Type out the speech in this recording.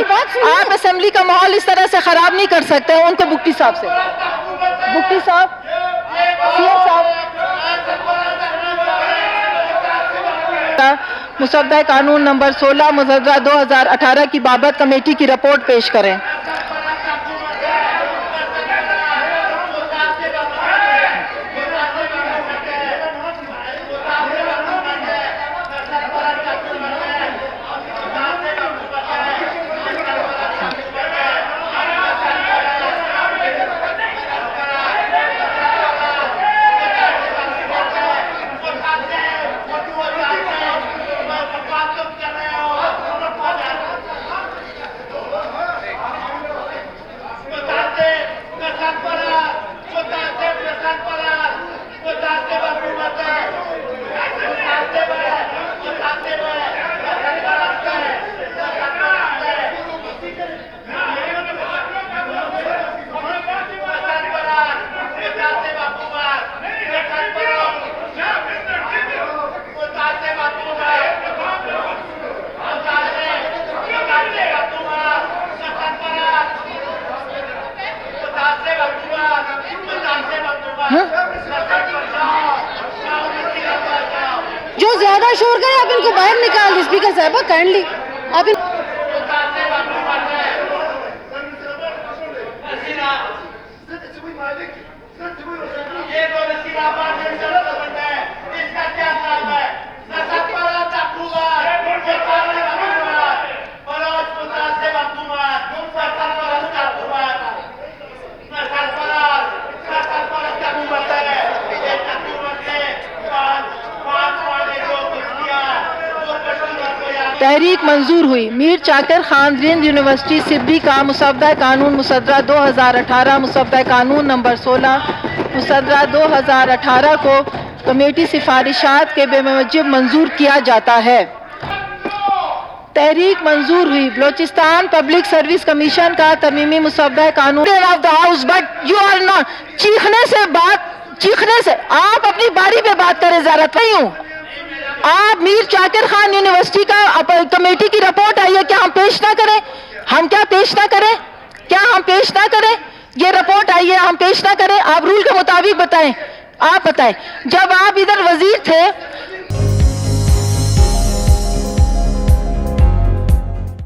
नहीं, आप असेंबली का माहौल इस तरह से खराब नहीं कर सकते हैं। उनको बुक्टी साहब से, बुक्टी साहब, सीएम साहब मुसद्दा कानून नंबर 16 मुसद्दा 2018 की बाबत कमेटी की रिपोर्ट पेश करें। जो ज्यादा शोर करे आप इनको बाहर निकाल दीजिए। स्पीकर साहब काइंडली आप तहरीक मंजूर हुई। मीर चाकर खान यूनिवर्सिटी सिब्बी का मुसद्दा कानून मुसद्दा 2018 मुसद्दा कानून नंबर 16 मुसद्दा 2018 को कमेटी सिफारिशात के बेमुजब मंजूर किया जाता है। तहरीक मंजूर हुई। बलोचिस्तान पब्लिक सर्विस कमीशन का तमीमी मुसद्दा कानून of the house, but you are not चीखने से आप अपनी बारी पे बात करें, जरूरत नहीं हूँ। आप मीर चाकर खान यूनिवर्सिटी का कमेटी की रिपोर्ट आई है, क्या हम पेश ना करें? हम क्या पेश ना करें? क्या हम पेश ना करें? ये रिपोर्ट आई है, हम पेश ना करें? आप रूल के मुताबिक बताएं, आप बताएं। जब आप इधर वजीर थे